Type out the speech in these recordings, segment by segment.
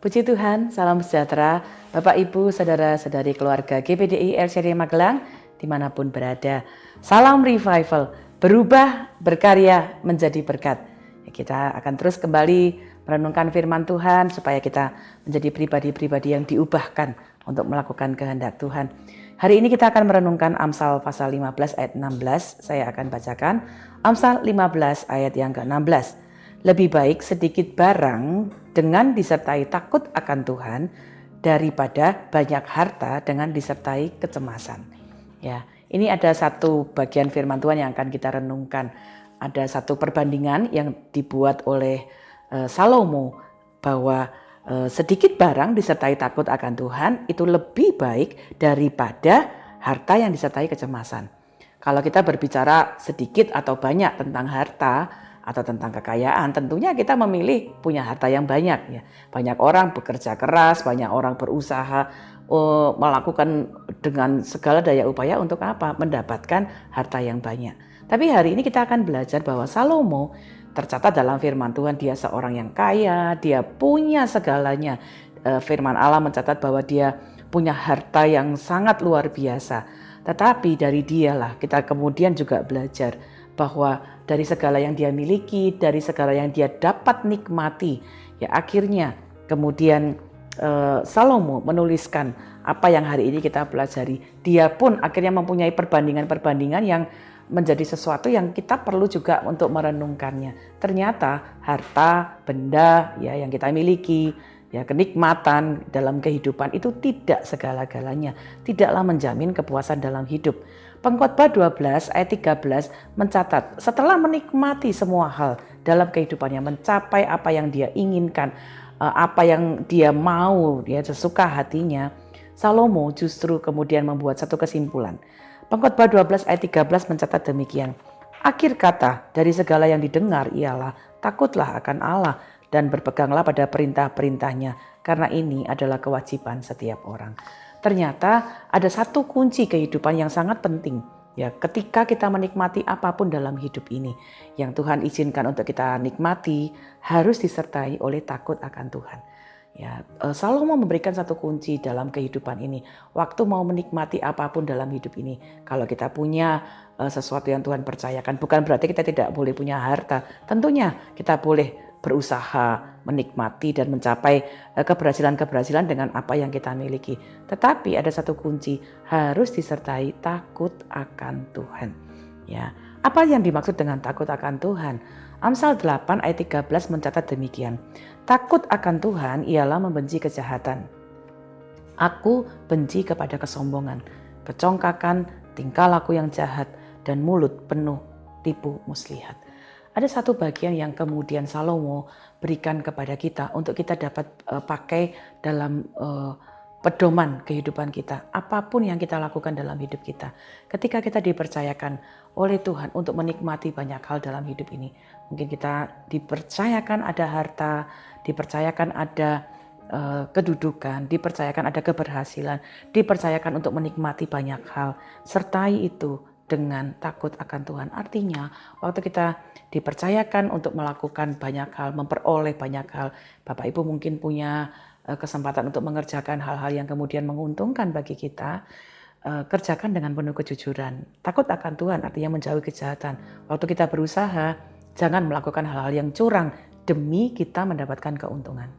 Puji Tuhan, salam sejahtera Bapak Ibu, Saudara-saudari keluarga GPDI LCD Magelang dimanapun berada. Salam revival, berubah, berkarya, menjadi berkat. Kita akan terus kembali merenungkan firman Tuhan supaya kita menjadi pribadi-pribadi yang diubahkan untuk melakukan kehendak Tuhan. Hari ini kita akan merenungkan Amsal pasal 15 ayat 16. Saya akan bacakan Amsal 15 ayat yang ke-16. Lebih baik sedikit barang dengan disertai takut akan Tuhan daripada banyak harta dengan disertai kecemasan. Ya, ini ada satu bagian firman Tuhan yang akan kita renungkan. Ada satu perbandingan yang dibuat oleh Salomo bahwa sedikit barang disertai takut akan Tuhan itu lebih baik daripada harta yang disertai kecemasan. Kalau kita berbicara sedikit atau banyak tentang harta atau tentang kekayaan, tentunya kita memilih punya harta yang banyak. Ya. Banyak orang bekerja keras, banyak orang berusaha melakukan dengan segala daya upaya untuk apa? Mendapatkan harta yang banyak. Tapi hari ini kita akan belajar bahwa Salomo tercatat dalam firman Tuhan dia seorang yang kaya, dia punya segalanya. Firman Allah mencatat bahwa dia punya harta yang sangat luar biasa. Tetapi dari dialah kita kemudian juga belajar bahwa dari segala yang dia miliki, dari segala yang dia dapat nikmati, ya akhirnya kemudian Salomo menuliskan apa yang hari ini kita pelajari. Dia pun akhirnya mempunyai perbandingan-perbandingan yang menjadi sesuatu yang kita perlu juga untuk merenungkannya. Ternyata harta, benda ya yang kita miliki, ya kenikmatan dalam kehidupan itu tidak segala-galanya, tidaklah menjamin kepuasan dalam hidup. Pengkhotbah 12 ayat 13 mencatat setelah menikmati semua hal dalam kehidupannya, mencapai apa yang dia inginkan, apa yang dia mau, ya sesuka hatinya, Salomo justru kemudian membuat satu kesimpulan. Pengkhotbah 12 ayat 13 mencatat demikian. Akhir kata dari segala yang didengar ialah takutlah akan Allah dan berpeganglah pada perintah-perintahnya, karena ini adalah kewajiban setiap orang. Ternyata ada satu kunci kehidupan yang sangat penting ya ketika kita menikmati apapun dalam hidup ini yang Tuhan izinkan untuk kita nikmati harus disertai oleh takut akan Tuhan. Ya, Salomo memberikan satu kunci dalam kehidupan ini. Waktu mau menikmati apapun dalam hidup ini, kalau kita punya sesuatu yang Tuhan percayakan, bukan berarti kita tidak boleh punya harta. Tentunya kita boleh berusaha menikmati dan mencapai keberhasilan-keberhasilan dengan apa yang kita miliki. Tetapi ada satu kunci, harus disertai takut akan Tuhan. Ya, apa yang dimaksud dengan takut akan Tuhan? Amsal 8 ayat 13 mencatat demikian. Takut akan Tuhan ialah membenci kejahatan. Aku benci kepada kesombongan, kecongkakan, tingkah laku yang jahat, dan mulut penuh tipu muslihat. Ada satu bagian yang kemudian Salomo berikan kepada kita untuk kita dapat pakai dalam pedoman kehidupan kita, apapun yang kita lakukan dalam hidup kita. Ketika kita dipercayakan oleh Tuhan untuk menikmati banyak hal dalam hidup ini, mungkin kita dipercayakan ada harta, dipercayakan ada kedudukan, dipercayakan ada keberhasilan, dipercayakan untuk menikmati banyak hal, sertai itu dengan takut akan Tuhan. Artinya waktu kita dipercayakan untuk melakukan banyak hal, memperoleh banyak hal, Bapak Ibu mungkin punya kesempatan untuk mengerjakan hal-hal yang kemudian menguntungkan bagi kita, kerjakan dengan penuh kejujuran. Takut akan Tuhan artinya menjauhi kejahatan. Waktu kita berusaha, jangan melakukan hal-hal yang curang demi kita mendapatkan keuntungan.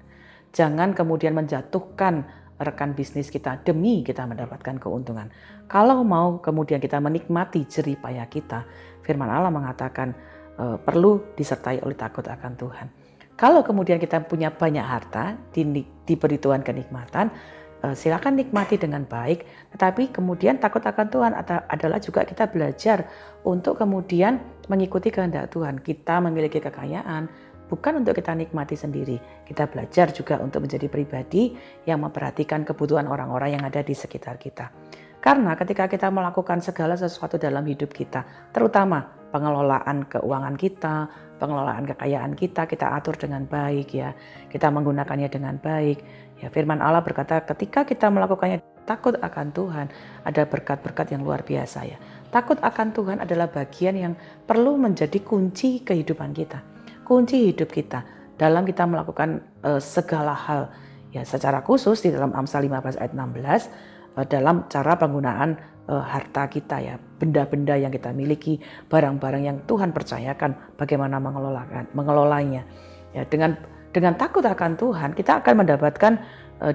Jangan kemudian menjatuhkan rekan bisnis kita demi kita mendapatkan keuntungan. Kalau mau kemudian kita menikmati jerih payah kita, firman Allah mengatakan perlu disertai oleh takut akan Tuhan. Kalau kemudian kita punya banyak harta, diberi Tuhan kenikmatan, silakan nikmati dengan baik. Tetapi kemudian takut akan Tuhan adalah juga kita belajar untuk kemudian mengikuti kehendak Tuhan. Kita memiliki kekayaan bukan untuk kita nikmati sendiri. Kita belajar juga untuk menjadi pribadi yang memperhatikan kebutuhan orang-orang yang ada di sekitar kita. Karena ketika kita melakukan segala sesuatu dalam hidup kita, terutama pengelolaan keuangan kita, pengelolaan kekayaan kita atur dengan baik ya. Kita menggunakannya dengan baik. Ya, firman Allah berkata ketika kita melakukannya takut akan Tuhan, ada berkat-berkat yang luar biasa ya. Takut akan Tuhan adalah bagian yang perlu menjadi kunci kehidupan kita. Kunci hidup kita dalam kita melakukan segala hal Ya, secara khusus di dalam Amsal 15 ayat 16 dalam cara penggunaan harta kita ya, benda-benda yang kita miliki, barang-barang yang Tuhan percayakan, bagaimana mengelolanya. Ya, dengan takut akan Tuhan, kita akan mendapatkan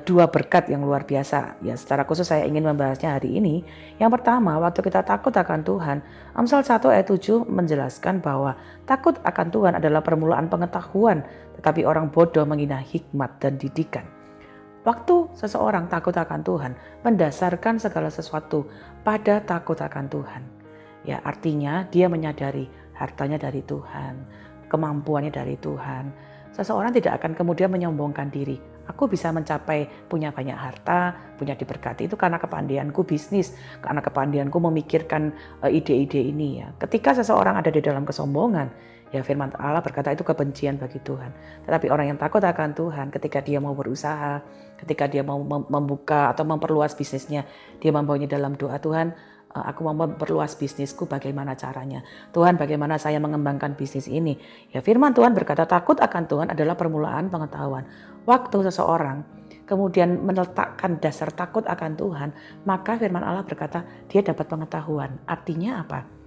dua berkat yang luar biasa. Ya, secara khusus saya ingin membahasnya hari ini. Yang pertama, waktu kita takut akan Tuhan, Amsal 1 ayat 7 menjelaskan bahwa takut akan Tuhan adalah permulaan pengetahuan, tetapi orang bodoh menghina hikmat dan didikan. Waktu seseorang takut akan Tuhan, mendasarkan segala sesuatu pada takut akan Tuhan. Ya, artinya dia menyadari hartanya dari Tuhan, kemampuannya dari Tuhan. Seseorang tidak akan kemudian menyombongkan diri. Aku bisa mencapai punya banyak harta, punya diberkati itu karena kepandaianku bisnis, karena kepandaianku memikirkan ide-ide ini ya. Ketika seseorang ada di dalam kesombongan, ya firman Allah berkata itu kebencian bagi Tuhan. Tetapi orang yang takut akan Tuhan ketika dia mau berusaha, ketika dia mau membuka atau memperluas bisnisnya, dia membawanya dalam doa, Tuhan, aku mau memperluas bisnisku, bagaimana caranya? Tuhan, bagaimana saya mengembangkan bisnis ini? Ya firman Tuhan berkata takut akan Tuhan adalah permulaan pengetahuan. Waktu seseorang kemudian meletakkan dasar takut akan Tuhan, maka firman Allah berkata dia dapat pengetahuan. Artinya apa?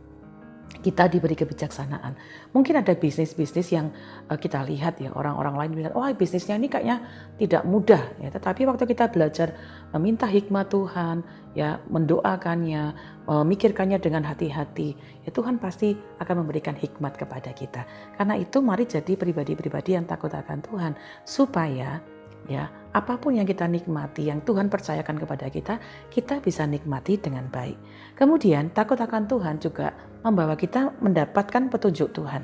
Kita diberi kebijaksanaan. Mungkin ada bisnis-bisnis yang kita lihat ya, orang-orang lain bilang, wah bisnisnya ini kayaknya tidak mudah ya. Tetapi waktu kita belajar meminta hikmat Tuhan, ya mendoakannya, memikirkannya dengan hati-hati, ya Tuhan pasti akan memberikan hikmat kepada kita. Karena itu mari jadi pribadi-pribadi yang takut akan Tuhan, supaya ya apapun yang kita nikmati, yang Tuhan percayakan kepada kita, kita bisa nikmati dengan baik. Kemudian takut akan Tuhan juga membawa kita mendapatkan petunjuk Tuhan.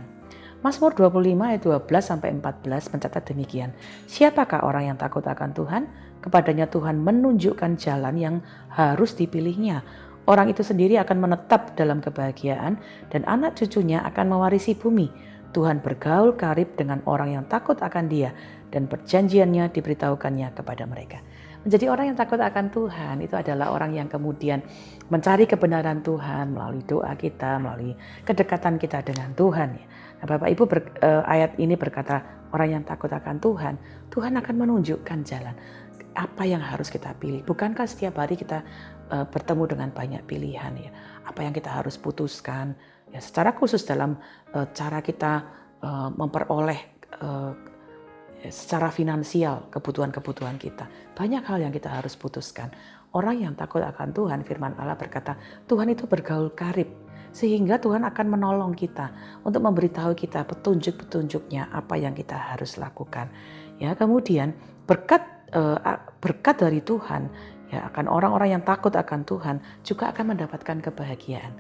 Mazmur 25 ayat 12-14 mencatat demikian. Siapakah orang yang takut akan Tuhan? Kepadanya Tuhan menunjukkan jalan yang harus dipilihnya. Orang itu sendiri akan menetap dalam kebahagiaan dan anak cucunya akan mewarisi bumi. Tuhan bergaul karib dengan orang yang takut akan Dia dan perjanjiannya diberitahukannya kepada mereka. Menjadi orang yang takut akan Tuhan itu adalah orang yang kemudian mencari kebenaran Tuhan melalui doa kita, melalui kedekatan kita dengan Tuhan. Nah, Bapak Ibu ayat ini berkata orang yang takut akan Tuhan, Tuhan akan menunjukkan jalan. Apa yang harus kita pilih? Bukankah setiap hari kita bertemu dengan banyak pilihan ya? Apa yang kita harus putuskan? Ya, secara khusus dalam cara kita memperoleh secara finansial kebutuhan-kebutuhan kita. Banyak hal yang kita harus putuskan. Orang yang takut akan Tuhan, firman Allah berkata, Tuhan itu bergaul karib. Sehingga Tuhan akan menolong kita untuk memberitahu kita petunjuk-petunjuknya apa yang kita harus lakukan. Ya, kemudian berkat dari Tuhan ya akan orang-orang yang takut akan Tuhan juga akan mendapatkan kebahagiaan.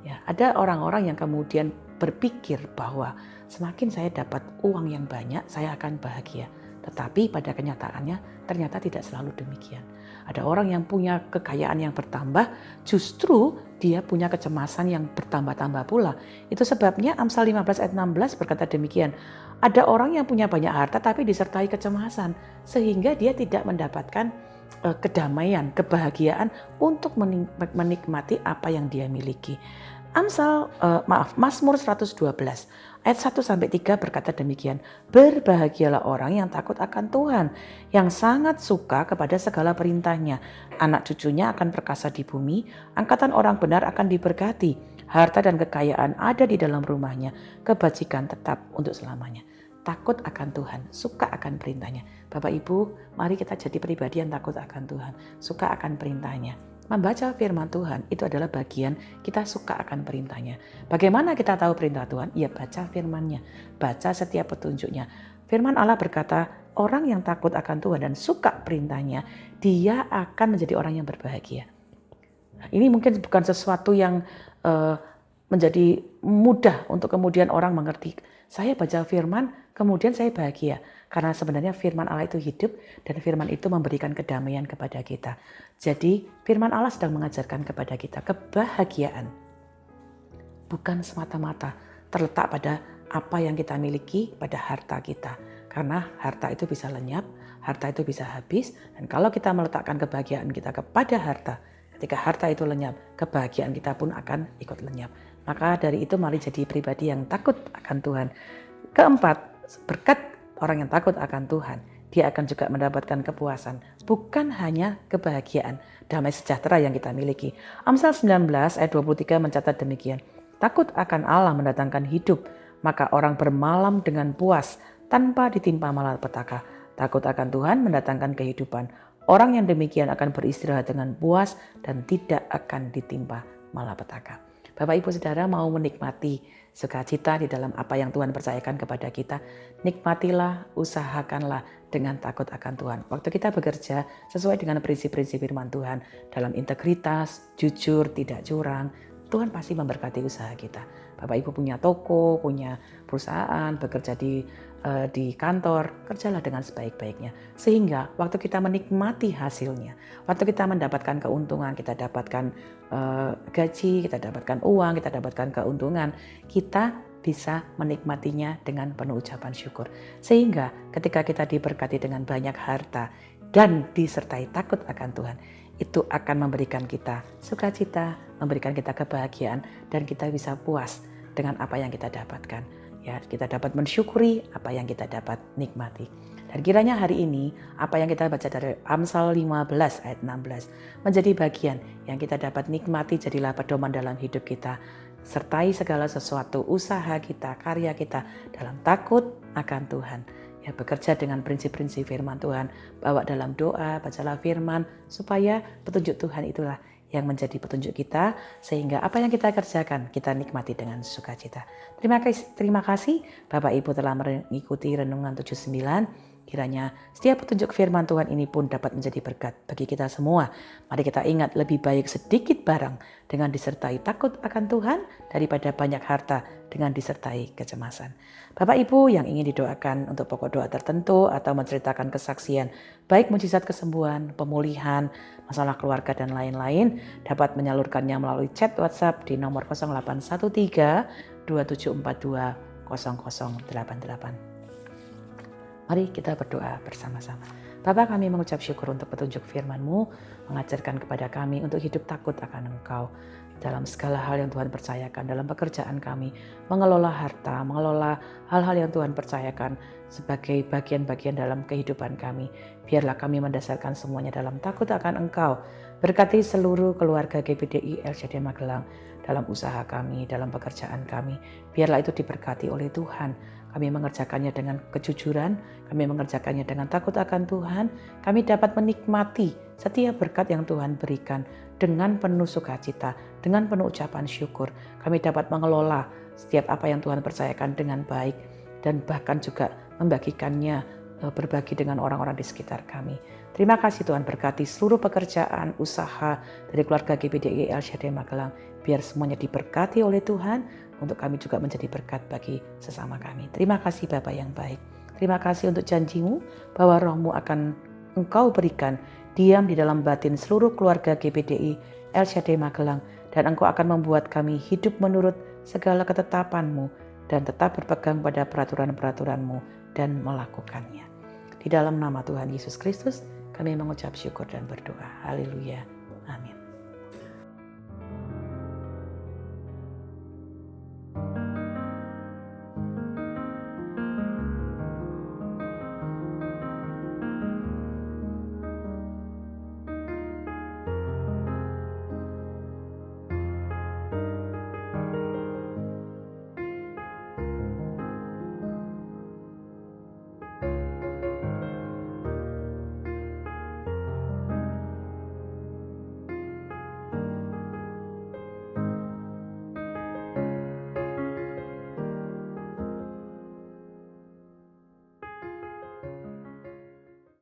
Ya, ada orang-orang yang kemudian berpikir bahwa semakin saya dapat uang yang banyak, saya akan bahagia. Tetapi pada kenyataannya ternyata tidak selalu demikian. Ada orang yang punya kekayaan yang bertambah, justru dia punya kecemasan yang bertambah-tambah pula. Itu sebabnya Amsal 15 ayat 16 berkata demikian. Ada orang yang punya banyak harta tapi disertai kecemasan, sehingga dia tidak mendapatkan kedamaian, kebahagiaan untuk menikmati apa yang dia miliki. Mazmur 112 ayat 1-3 berkata demikian. Berbahagialah orang yang takut akan Tuhan, yang sangat suka kepada segala perintahnya. Anak cucunya akan perkasa di bumi, angkatan orang benar akan diberkati. Harta dan kekayaan ada di dalam rumahnya, kebajikan tetap untuk selamanya. Takut akan Tuhan, suka akan perintahnya. Bapak Ibu, mari kita jadi pribadi yang takut akan Tuhan, suka akan perintahnya. Membaca firman Tuhan itu adalah bagian kita suka akan perintahnya. Bagaimana kita tahu perintah Tuhan? Ya baca firman-Nya, baca setiap petunjuknya. Firman Allah berkata, orang yang takut akan Tuhan dan suka perintahnya, dia akan menjadi orang yang berbahagia. Nah, ini mungkin bukan sesuatu yang menjadi mudah untuk kemudian orang mengerti. Saya baca firman, kemudian saya bahagia. Karena sebenarnya firman Allah itu hidup dan firman itu memberikan kedamaian kepada kita. Jadi firman Allah sedang mengajarkan kepada kita kebahagiaan. Bukan semata-mata terletak pada apa yang kita miliki, pada harta kita. Karena harta itu bisa lenyap, harta itu bisa habis. Dan kalau kita meletakkan kebahagiaan kita kepada harta, ketika harta itu lenyap, kebahagiaan kita pun akan ikut lenyap. Maka dari itu mari jadi pribadi yang takut akan Tuhan. Keempat, berkat orang yang takut akan Tuhan, dia akan juga mendapatkan kepuasan, bukan hanya kebahagiaan, damai sejahtera yang kita miliki. Amsal 19 ayat 23 mencatat demikian. Takut akan Allah mendatangkan hidup, maka orang bermalam dengan puas tanpa ditimpa malapetaka. Takut akan Tuhan mendatangkan kehidupan. Orang yang demikian akan beristirahat dengan puas dan tidak akan ditimpa malapetaka. Bapak Ibu Saudara mau menikmati sukacita di dalam apa yang Tuhan percayakan kepada kita. Nikmatilah, usahakanlah dengan takut akan Tuhan. Waktu kita bekerja sesuai dengan prinsip-prinsip firman Tuhan dalam integritas, jujur, tidak curang, Tuhan pasti memberkati usaha kita. Bapak Ibu punya toko, punya perusahaan, bekerja di kantor, kerjalah dengan sebaik-baiknya. Sehingga waktu kita menikmati hasilnya, waktu kita mendapatkan keuntungan, kita dapatkan gaji, kita dapatkan uang, kita dapatkan keuntungan, kita bisa menikmatinya dengan penuh ucapan syukur. Sehingga ketika kita diberkati dengan banyak harta dan disertai takut akan Tuhan, itu akan memberikan kita sukacita, memberikan kita kebahagiaan, dan kita bisa puas dengan apa yang kita dapatkan. Ya, kita dapat mensyukuri apa yang kita dapat nikmati. Dan kiranya hari ini apa yang kita baca dari Amsal 15 ayat 16 menjadi bagian yang kita dapat nikmati, jadilah pedoman dalam hidup kita. Sertai segala sesuatu, usaha kita, karya kita dalam takut akan Tuhan. Ya, bekerja dengan prinsip-prinsip firman Tuhan, bawa dalam doa, bacalah firman, supaya petunjuk Tuhan itulah yang menjadi petunjuk kita, sehingga apa yang kita kerjakan kita nikmati dengan sukacita. Terima kasih Bapak Ibu telah mengikuti Renungan 79. Kiranya setiap petunjuk firman Tuhan ini pun dapat menjadi berkat bagi kita semua. Mari kita ingat, lebih baik sedikit barang dengan disertai takut akan Tuhan daripada banyak harta dengan disertai kecemasan. Bapak Ibu yang ingin didoakan untuk pokok doa tertentu atau menceritakan kesaksian, baik mujizat kesembuhan, pemulihan, masalah keluarga dan lain-lain, dapat menyalurkannya melalui chat WhatsApp di nomor 0813 2742 0088. Mari kita berdoa bersama-sama. Bapa, kami mengucap syukur untuk petunjuk firman-Mu, mengajarkan kepada kami untuk hidup takut akan Engkau dalam segala hal yang Tuhan percayakan, dalam pekerjaan kami, mengelola harta, mengelola hal-hal yang Tuhan percayakan sebagai bagian-bagian dalam kehidupan kami. Biarlah kami mendasarkan semuanya dalam takut akan Engkau. Berkati seluruh keluarga GBDI LCD Magelang dalam usaha kami, dalam pekerjaan kami. Biarlah itu diberkati oleh Tuhan. Kami mengerjakannya dengan kejujuran, kami mengerjakannya dengan takut akan Tuhan. Kami dapat menikmati setiap berkat yang Tuhan berikan dengan penuh sukacita, dengan penuh ucapan syukur. Kami dapat mengelola setiap apa yang Tuhan percayakan dengan baik, dan bahkan juga membagikannya, berbagi dengan orang-orang di sekitar kami. Terima kasih Tuhan, berkati seluruh pekerjaan, usaha dari keluarga GBDI LCD Magelang. Biar semuanya diberkati oleh Tuhan, untuk kami juga menjadi berkat bagi sesama kami. Terima kasih Bapa yang baik. Terima kasih untuk janji-Mu bahwa Roh-Mu akan Engkau berikan diam di dalam batin seluruh keluarga GBDI LCD Magelang, dan Engkau akan membuat kami hidup menurut segala ketetapan-Mu dan tetap berpegang pada peraturan-peraturan-Mu dan melakukannya. Di dalam nama Tuhan Yesus Kristus kami mengucap syukur dan berdoa. Haleluya.